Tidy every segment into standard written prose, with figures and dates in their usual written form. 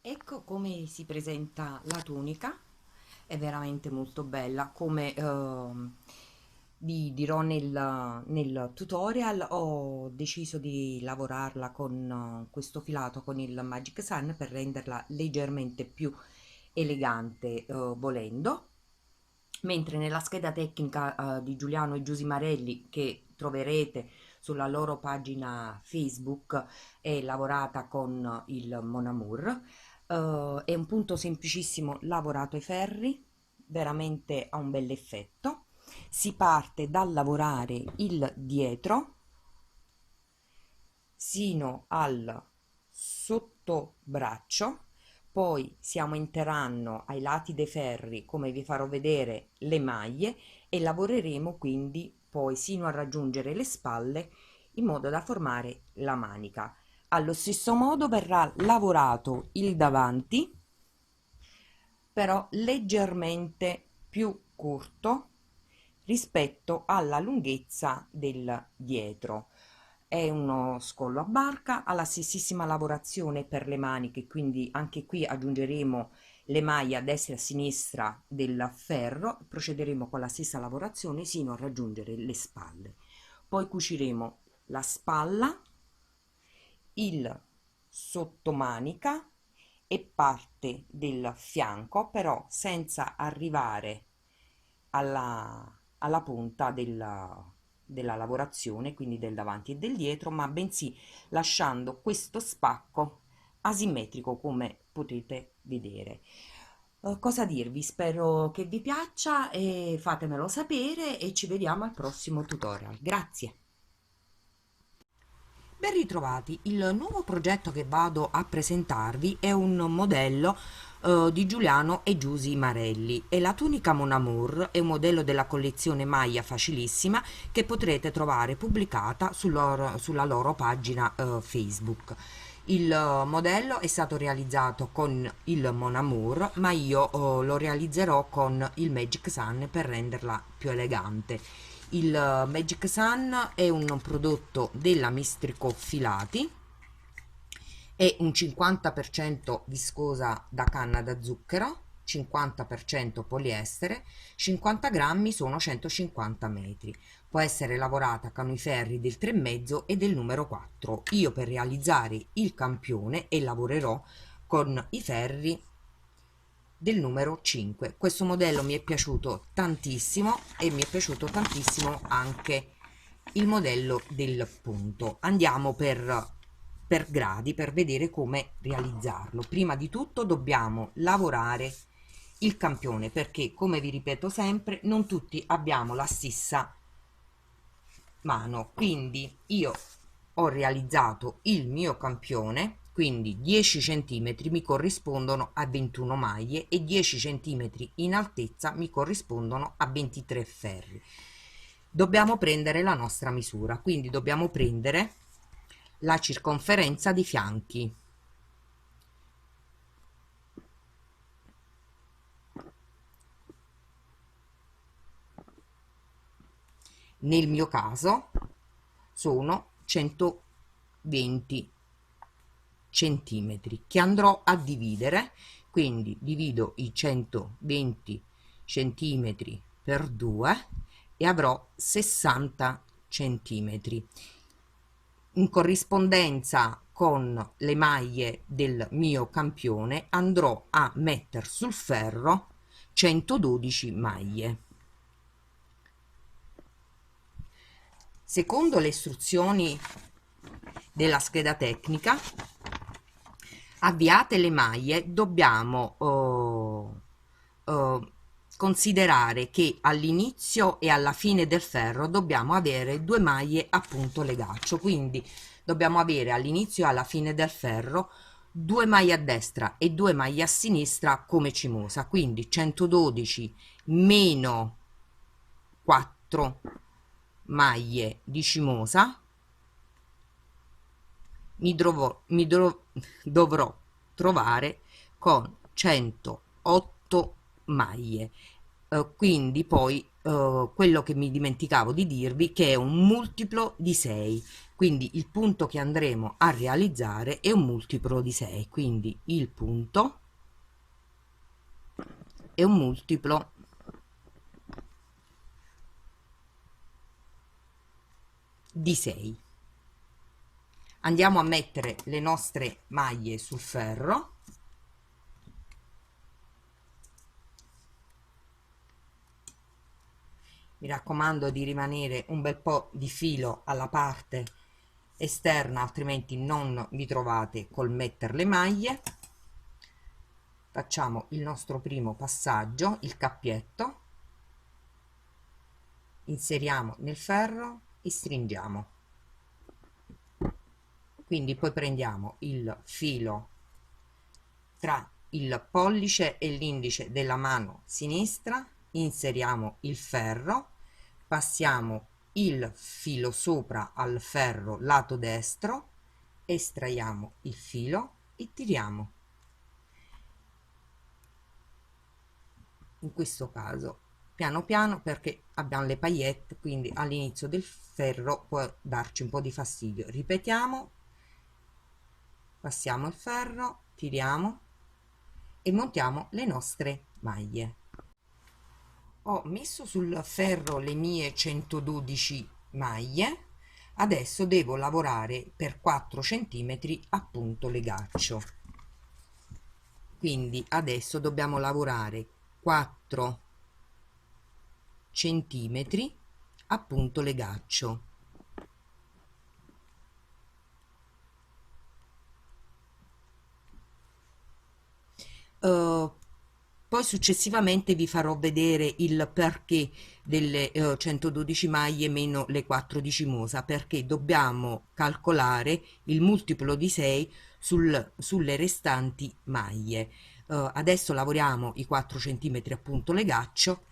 Ecco come si presenta la tunica, è veramente molto bella, come vi dirò nel tutorial. Ho deciso di lavorarla con questo filato, con il Magic Sun, per renderla leggermente più elegante, volendo. Mentre nella scheda tecnica di Giuliano e Giusy Marelli, che troverete sulla loro pagina Facebook, è lavorata con il Mon Amour. È un punto semplicissimo lavorato ai ferri, veramente ha un bel effetto. Si parte dal lavorare il dietro sino al sottobraccio, poi siamo interranno ai lati dei ferri, come vi farò vedere, le maglie, e lavoreremo quindi poi sino a raggiungere le spalle, in modo da formare la manica. Allo stesso modo verrà lavorato il davanti, però leggermente più corto rispetto alla lunghezza del dietro. È uno scollo a barca, ha la stessissima lavorazione per le maniche, quindi anche qui aggiungeremo le maglie a destra e a sinistra del ferro, procederemo con la stessa lavorazione sino a raggiungere le spalle. Poi cuciremo la spalla, il sottomanica e parte del fianco, però senza arrivare alla punta della lavorazione, quindi del davanti e del dietro, ma bensì lasciando questo spacco asimmetrico, come potete vedere. Cosa dirvi? Spero che vi piaccia e fatemelo sapere e ci vediamo al prossimo tutorial. Grazie! Ben ritrovati, il nuovo progetto che vado a presentarvi è un modello di Giuliano e Giusy Marelli, e la tunica Mon Amour è un modello della collezione Maglia Facilissima che potrete trovare pubblicata sulla loro pagina Facebook. Il modello è stato realizzato con il Mon Amour, ma io lo realizzerò con il Magic Sun per renderla più elegante. Il Magic Sun è un prodotto della Mistrico Filati, è un 50% viscosa da canna da zucchero, 50% poliestere, 50 grammi sono 150 metri. Può essere lavorata con i ferri del 3,5 e del numero 4. Io per realizzare il campione e lavorerò con i ferri del numero 5. Questo modello mi è piaciuto tantissimo e mi è piaciuto tantissimo anche il modello del punto. Andiamo per gradi per vedere come realizzarlo. Prima di tutto dobbiamo lavorare il campione, perché come vi ripeto sempre, non tutti abbiamo la stessa mano. Quindi io ho realizzato il mio campione, quindi 10 centimetri mi corrispondono a 21 maglie e 10 centimetri in altezza mi corrispondono a 23 ferri. Dobbiamo prendere la nostra misura, quindi dobbiamo prendere la circonferenza di fianchi. Nel mio caso sono 120 centimetri che andrò a dividere, quindi divido i 120 centimetri per 2 e avrò 60 centimetri. In corrispondenza con le maglie del mio campione andrò a mettere sul ferro 112 maglie. Secondo le istruzioni della scheda tecnica, avviate le maglie, dobbiamo considerare che all'inizio e alla fine del ferro dobbiamo avere due maglie a punto legaccio, quindi dobbiamo avere all'inizio e alla fine del ferro due maglie a destra e due maglie a sinistra come cimosa, quindi 112 meno 4 maglie di cimosa dovrò trovare con 108 maglie. quindi poi quello che mi dimenticavo di dirvi che è un multiplo di 6, quindi il punto che andremo a realizzare è un multiplo di 6, quindi il punto è un multiplo di 6. Andiamo a mettere le nostre maglie sul ferro. Mi raccomando di rimanere un bel po' di filo alla parte esterna, altrimenti non vi trovate col mettere le maglie. Facciamo il nostro primo passaggio, il cappietto, inseriamo nel ferro e stringiamo. Quindi poi prendiamo il filo tra il pollice e l'indice della mano sinistra, inseriamo il ferro, passiamo il filo sopra al ferro lato destro, estraiamo il filo e tiriamo. In questo caso piano piano, perché abbiamo le paillette, quindi all'inizio del ferro può darci un po' di fastidio. Ripetiamo, passiamo il ferro, tiriamo e montiamo le nostre maglie. Ho messo sul ferro le mie 112 maglie, adesso devo lavorare per 4 centimetri a punto legaccio, quindi adesso dobbiamo lavorare 4 centimetri a punto legaccio. Poi successivamente vi farò vedere il perché delle 112 maglie meno le 4 di cimosa, perché dobbiamo calcolare il multiplo di 6 sulle restanti maglie. Adesso lavoriamo i 4 centimetri a punto legaccio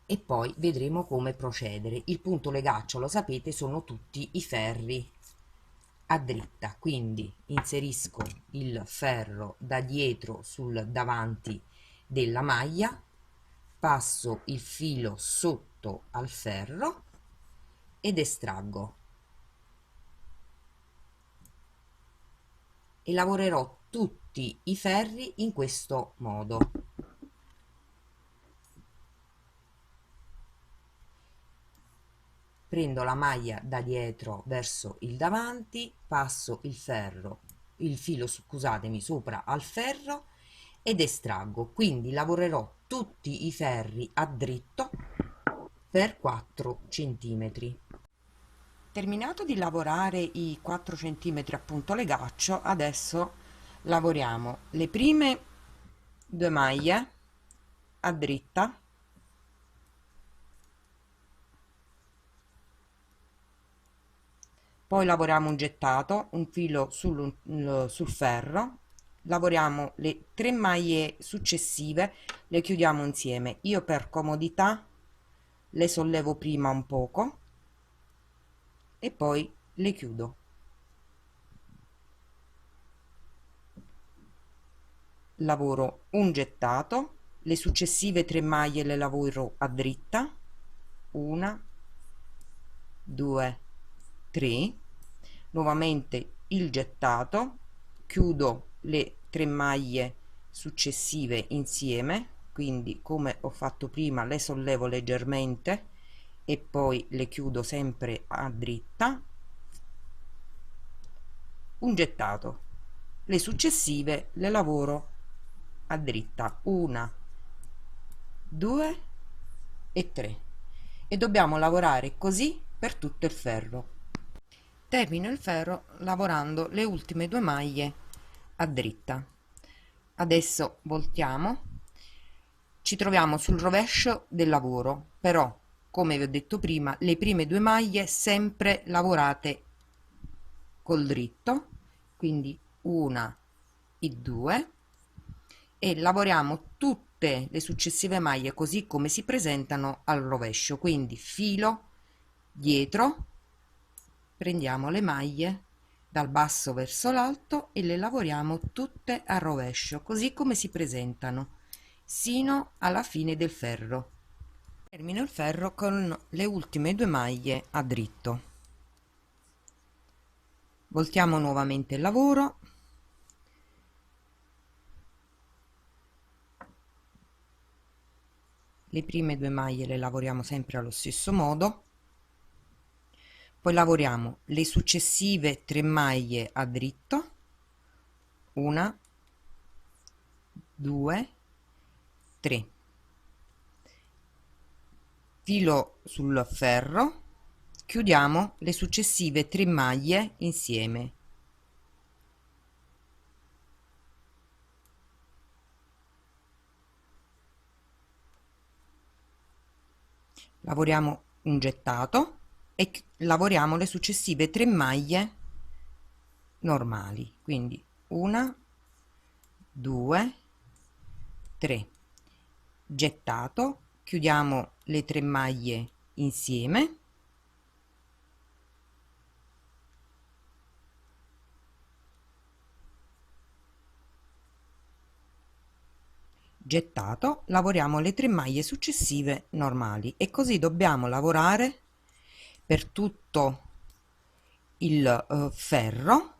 e poi vedremo come procedere. Il punto legaccio, lo sapete, sono tutti i ferri a dritta, quindi inserisco il ferro da dietro sul davanti della maglia, passo il filo sotto al ferro ed estraggo, e lavorerò tutti i ferri in questo modo. Prendo la maglia da dietro verso il davanti, passo il ferro, il filo, scusatemi, sopra al ferro ed estraggo, quindi lavorerò tutti i ferri a dritto per 4 centimetri. Terminato di lavorare i 4 centimetri a punto legaccio, adesso lavoriamo le prime 2 maglie a dritta, poi lavoriamo un gettato, un filo sul ferro, lavoriamo le 3 maglie successive, le chiudiamo insieme. Io per comodità le sollevo prima un poco e poi le chiudo. Lavoro un gettato, le successive 3 maglie le lavoro a dritta, 1, 2, 3, nuovamente il gettato, chiudo le 3 maglie successive insieme, quindi come ho fatto prima le sollevo leggermente e poi le chiudo sempre a dritta, un gettato, le successive le lavoro a dritta, 1, 2 e 3, e dobbiamo lavorare così per tutto il ferro. Termino il ferro lavorando le ultime 2 maglie a dritta. Adesso voltiamo, ci troviamo sul rovescio del lavoro, però come vi ho detto prima le prime 2 maglie sempre lavorate col dritto, quindi una e 2, e lavoriamo tutte le successive maglie così come si presentano al rovescio, quindi filo dietro, prendiamo le maglie dal basso verso l'alto e le lavoriamo tutte a rovescio così come si presentano, sino alla fine del ferro. Termino il ferro con le ultime due maglie a dritto. Voltiamo nuovamente il lavoro. Le prime due maglie le lavoriamo sempre allo stesso modo, poi lavoriamo le successive 3 maglie a dritto, 1, 2, 3, filo sul ferro, chiudiamo le successive 3 maglie insieme. Lavoriamo un gettato e lavoriamo le successive 3 maglie normali, quindi 1, 2, 3, gettato, chiudiamo le 3 maglie insieme, gettato, lavoriamo le 3 maglie successive normali e così dobbiamo lavorare per tutto il ferro,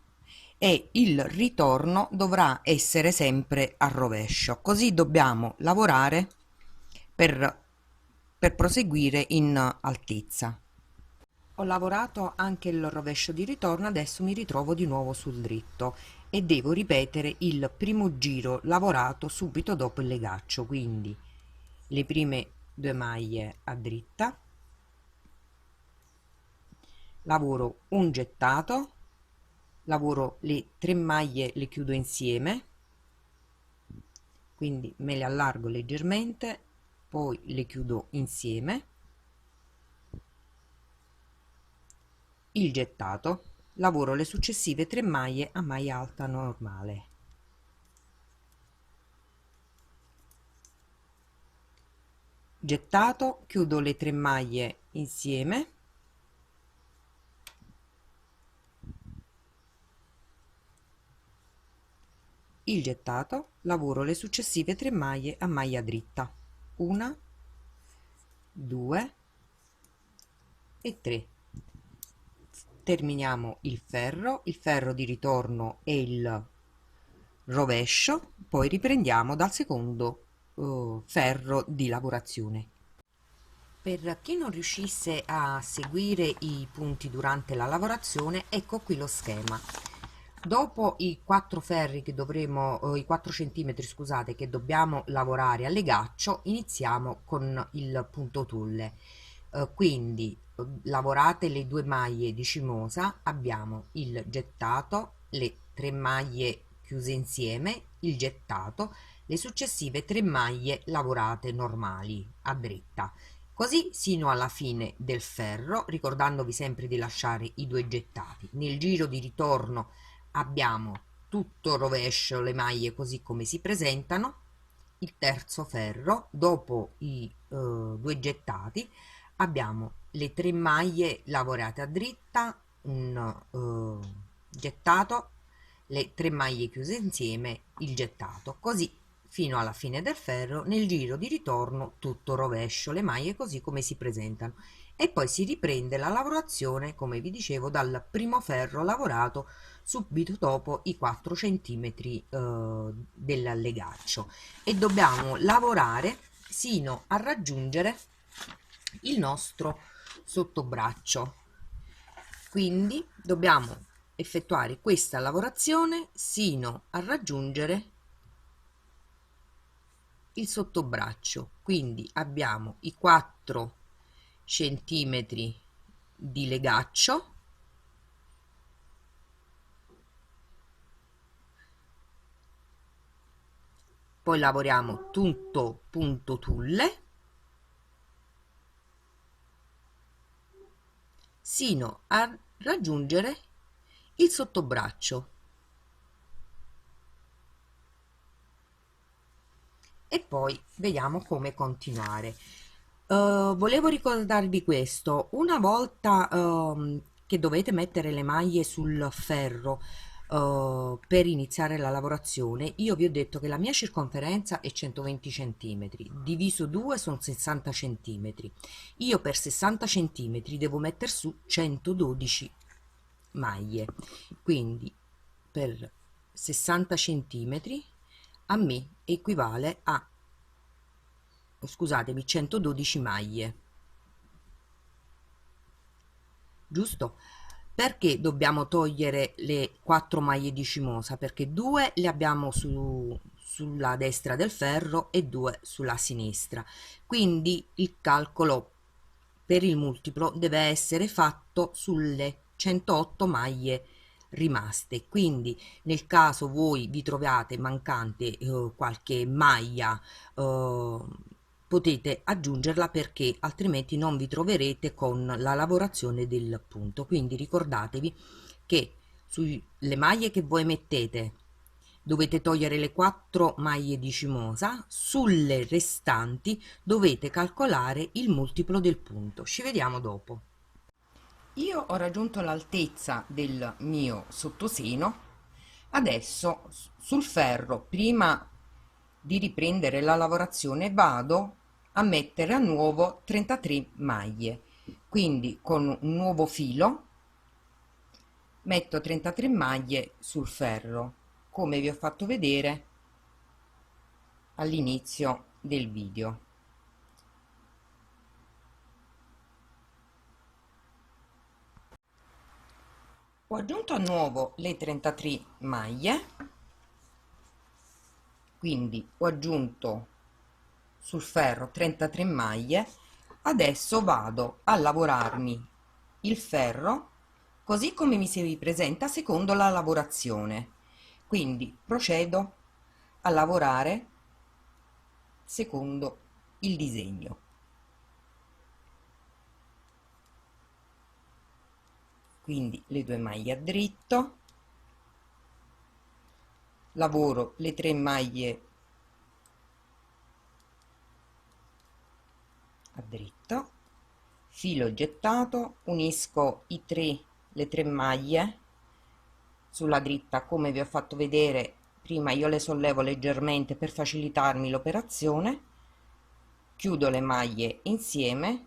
e il ritorno dovrà essere sempre a rovescio. Così dobbiamo lavorare per proseguire in altezza. Ho lavorato anche il rovescio di ritorno, adesso mi ritrovo di nuovo sul dritto e devo ripetere il primo giro lavorato subito dopo il legaccio, quindi le prime due maglie a dritta, lavoro un gettato, lavoro le 3 maglie, le chiudo insieme, quindi me le allargo leggermente, poi le chiudo insieme, il gettato, lavoro le successive 3 maglie a maglia alta normale, gettato, chiudo le 3 maglie insieme, il gettato, lavoro le successive 3 maglie a maglia dritta, 1, 2 e 3. Terminiamo il ferro di ritorno e il rovescio, poi riprendiamo dal secondo ferro di lavorazione. Per chi non riuscisse a seguire i punti durante la lavorazione, ecco qui lo schema. Dopo i 4 ferri che dovremo, i 4 centimetri scusate, che dobbiamo lavorare a legaccio, iniziamo con il punto tulle. Quindi lavorate le 2 maglie di cimosa, abbiamo il gettato, le 3 maglie chiuse insieme, il gettato, le successive 3 maglie lavorate normali a dritta, così sino alla fine del ferro, ricordandovi sempre di lasciare i 2 gettati. Nel giro di ritorno abbiamo tutto rovescio, le maglie così come si presentano, il terzo ferro, dopo i 2 gettati abbiamo le 3 maglie lavorate a dritta, un gettato, le 3 maglie chiuse insieme, il gettato, così fino alla fine del ferro. Nel giro di ritorno tutto rovescio, le maglie così come si presentano, e poi si riprende la lavorazione, come vi dicevo, dal primo ferro lavorato subito dopo i 4 centimetri del legaccio, e dobbiamo lavorare sino a raggiungere il nostro sottobraccio. Quindi dobbiamo effettuare questa lavorazione sino a raggiungere il sottobraccio. Quindi abbiamo i 4 centimetri di legaccio, poi lavoriamo tutto punto tulle sino a raggiungere il sottobraccio, e poi vediamo come continuare. Volevo ricordarvi questo: una volta che dovete mettere le maglie sul ferro, per iniziare la lavorazione, io vi ho detto che la mia circonferenza è 120 centimetri, diviso 2 sono 60 centimetri. Io per 60 centimetri devo mettere su 112 maglie, quindi per 60 centimetri a me equivale a, scusatemi, 112 maglie, giusto? Perché dobbiamo togliere le 4 maglie di cimosa? Perché 2 le abbiamo sulla destra del ferro e 2 sulla sinistra. Quindi il calcolo per il multiplo deve essere fatto sulle 108 maglie rimaste. Quindi nel caso voi vi troviate mancante qualche maglia, eh, potete aggiungerla, perché altrimenti non vi troverete con la lavorazione del punto. Quindi ricordatevi che sulle maglie che voi mettete dovete togliere le 4 maglie di cimosa, sulle restanti dovete calcolare il multiplo del punto. Ci vediamo dopo. Io ho raggiunto l'altezza del mio sottoseno. Adesso sul ferro, prima di riprendere la lavorazione, vado a mettere a nuovo 33 maglie. Quindi con un nuovo filo metto 33 maglie sul ferro, come vi ho fatto vedere all'inizio del video. Ho aggiunto a nuovo le 33 maglie, quindi ho aggiunto sul ferro 33 maglie. Adesso vado a lavorarmi il ferro così come mi si ripresenta secondo la lavorazione, quindi procedo a lavorare secondo il disegno. Quindi le 2 maglie a dritto, lavoro le 3 maglie a dritto, filo gettato, unisco le 3 maglie sulla dritta come vi ho fatto vedere prima. Io le sollevo leggermente per facilitarmi l'operazione, chiudo le maglie insieme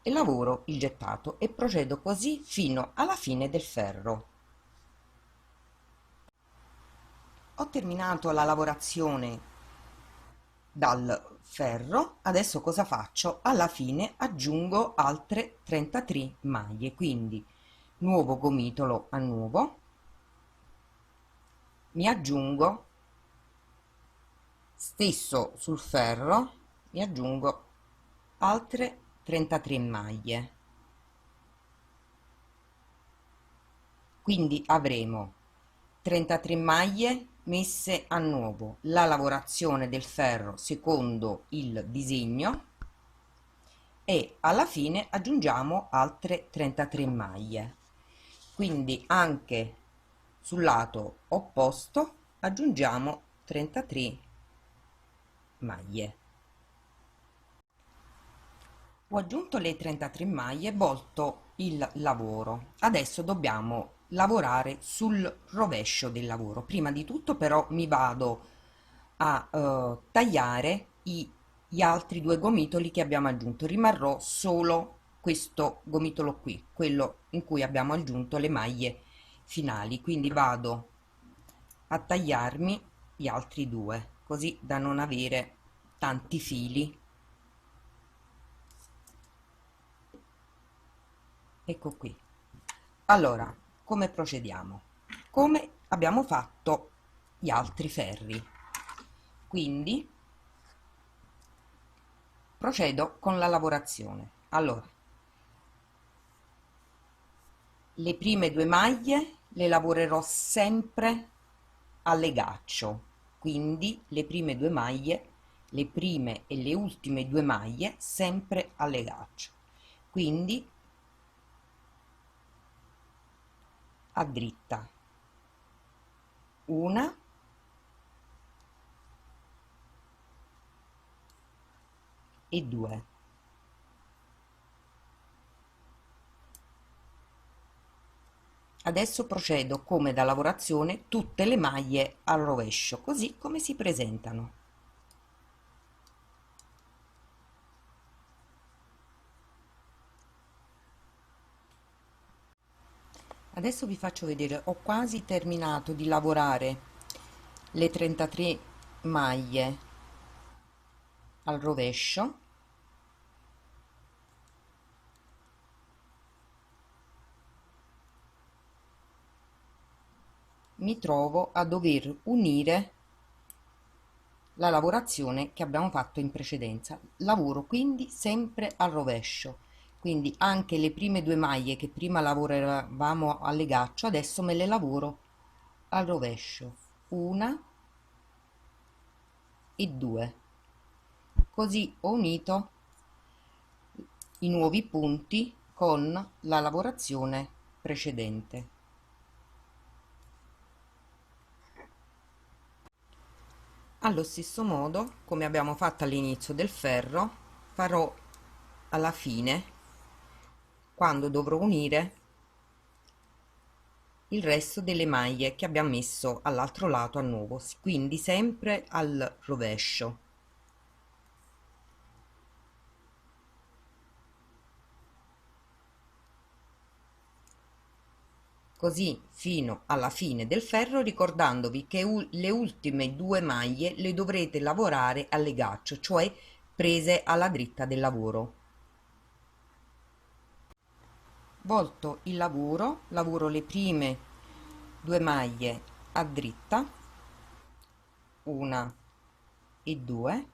e lavoro il gettato e procedo così fino alla fine del ferro. Ho terminato la lavorazione dal ferro. Adesso cosa faccio? Alla fine aggiungo altre 33 maglie, quindi nuovo gomitolo a nuovo, mi aggiungo stesso sul ferro, mi aggiungo altre 33 maglie, quindi avremo 33 maglie messe a nuovo, la lavorazione del ferro secondo il disegno, e alla fine aggiungiamo altre 33 maglie. Quindi anche sul lato opposto aggiungiamo 33 maglie. Ho aggiunto le 33 maglie, volto il lavoro. Adesso dobbiamo lavorare sul rovescio del lavoro. Prima di tutto però mi vado a tagliare gli altri 2 gomitoli che abbiamo aggiunto. Rimarrò solo questo gomitolo qui, quello in cui abbiamo aggiunto le maglie finali. Quindi vado a tagliarmi gli altri 2, così da non avere tanti fili. Ecco qui. Allora, come procediamo? Come abbiamo fatto gli altri ferri. Quindi procedo con la lavorazione. Allora, le prime 2 maglie le lavorerò sempre a legaccio, quindi le prime 2 maglie, le prime e le ultime 2 maglie sempre a legaccio, quindi a dritta, una e 2, Adesso procedo come da lavorazione tutte le maglie al rovescio, così come si presentano. Adesso vi faccio vedere, ho quasi terminato di lavorare le 33 maglie al rovescio. Mi trovo a dover unire la lavorazione che abbiamo fatto in precedenza. Lavoro quindi sempre al rovescio, quindi anche le prime due maglie che prima lavoravamo a legaccio adesso me le lavoro al rovescio, una e due, così ho unito i nuovi punti con la lavorazione precedente. Allo stesso modo, come abbiamo fatto all'inizio del ferro, farò alla fine, quando dovrò unire il resto delle maglie che abbiamo messo all'altro lato a nuovo, quindi sempre al rovescio. Così fino alla fine del ferro, ricordandovi che le ultime due maglie le dovrete lavorare a legaccio, cioè prese alla dritta del lavoro. Volto il lavoro, lavoro le prime due maglie a dritta, una e due,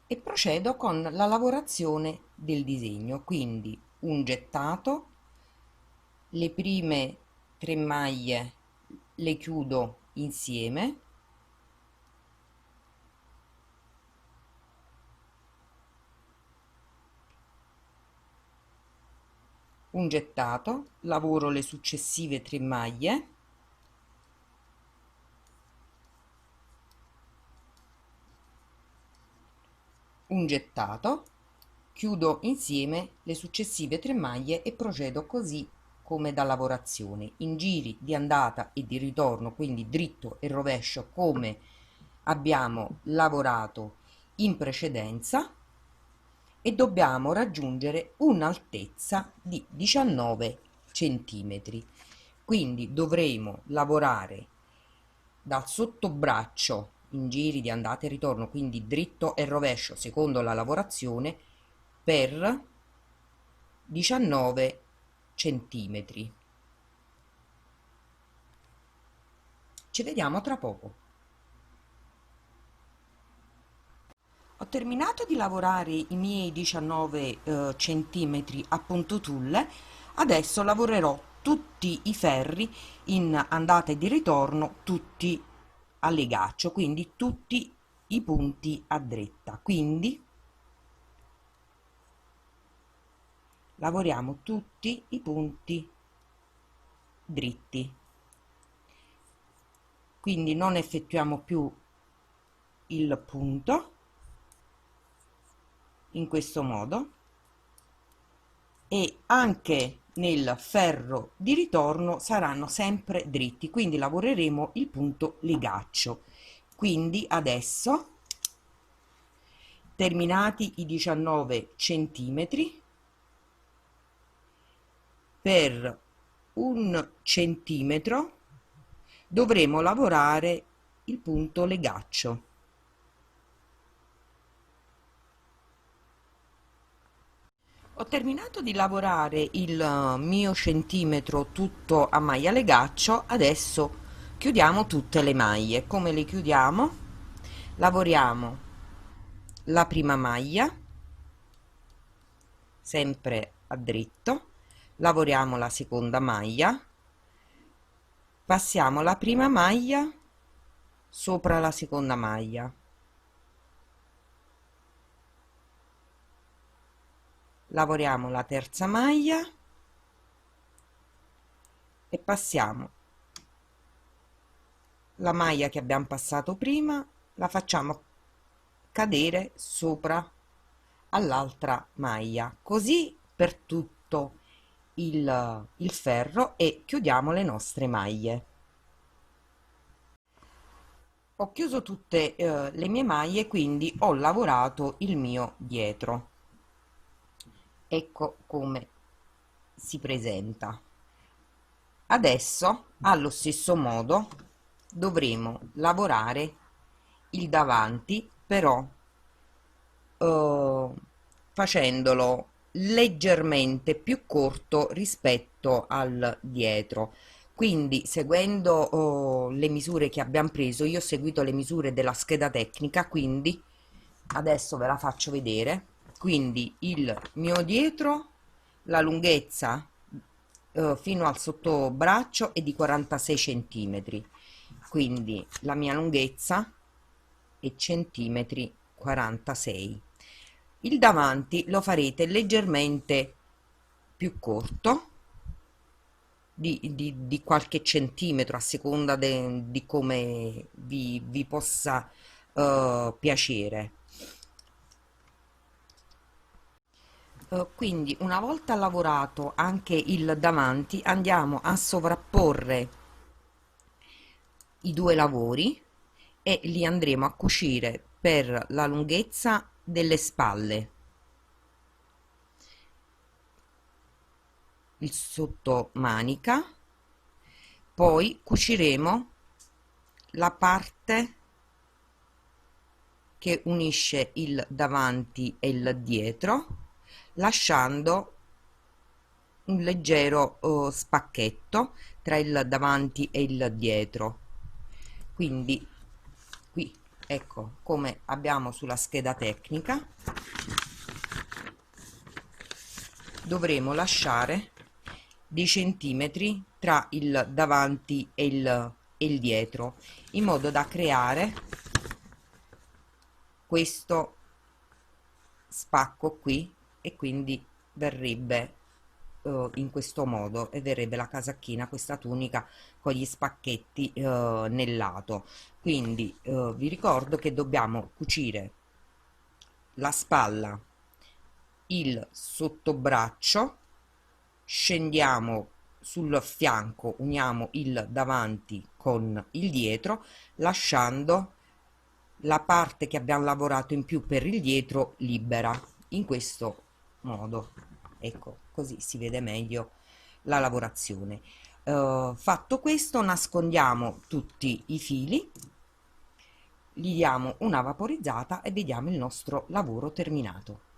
e procedo con la lavorazione del disegno, quindi un gettato, le prime tre maglie le chiudo insieme, un gettato, lavoro le successive tre maglie, un gettato, chiudo insieme le successive tre maglie e procedo così come da lavorazione in giri di andata e di ritorno, quindi dritto e rovescio come abbiamo lavorato in precedenza, e dobbiamo raggiungere un'altezza di 19 centimetri. Quindi dovremo lavorare dal sottobraccio in giri di andata e ritorno, quindi dritto e rovescio secondo la lavorazione, per 19 centimetri. Ci vediamo tra poco. Ho terminato di lavorare i miei 19 centimetri a puntotulle, adesso lavorerò tutti i ferri in andata e di ritorno, tutti a legaccio, quindi tutti i punti a dritta. Quindi lavoriamo tutti i punti dritti, quindi non effettuiamo più il punto in questo modo, e anche nel ferro di ritorno saranno sempre dritti, quindi lavoreremo il punto legaccio. Quindi adesso, terminati i 19 centimetri, per 1 centimetro dovremo lavorare il punto legaccio. Ho terminato di lavorare il mio centimetro tutto a maglia legaccio, adesso chiudiamo tutte le maglie. Come le chiudiamo? Lavoriamo la prima maglia, sempre a dritto, lavoriamo la seconda maglia, passiamo la prima maglia sopra la seconda maglia, lavoriamo la terza maglia e passiamo la maglia che abbiamo passato prima, la facciamo cadere sopra all'altra maglia, così per tutto il ferro e chiudiamo le nostre maglie. Ho chiuso tutte le mie maglie, quindi ho lavorato il mio dietro. Ecco come si presenta. Adesso allo stesso modo dovremo lavorare il davanti, però eh, facendolo leggermente più corto rispetto al dietro. Quindi seguendo le misure che abbiamo preso, io ho seguito le misure della scheda tecnica, quindi adesso ve la faccio vedere. Quindi il mio dietro, la lunghezza fino al sottobraccio è di 46 centimetri, quindi la mia lunghezza è centimetri 46. Il davanti lo farete leggermente più corto di qualche centimetro a seconda di come vi possa piacere. Quindi una volta lavorato anche il davanti andiamo a sovrapporre i due lavori e li andremo a cucire per la lunghezza delle spalle, il sottomanica, poi cuciremo la parte che unisce il davanti e il dietro, lasciando un leggero spacchetto tra il davanti e il dietro. Quindi qui ecco come abbiamo sulla scheda tecnica, dovremo lasciare dei centimetri tra il davanti e il dietro, in modo da creare questo spacco qui, e quindi verrebbe in questo modo, e verrebbe la casacchina, questa tunica con gli spacchetti nel lato. Quindi vi ricordo che dobbiamo cucire la spalla, il sottobraccio, scendiamo sul fianco, uniamo il davanti con il dietro, lasciando la parte che abbiamo lavorato in più per il dietro libera, in questo modo. Ecco, così si vede meglio la lavorazione. Fatto questo, nascondiamo tutti i fili, gli diamo una vaporizzata e vediamo il nostro lavoro terminato.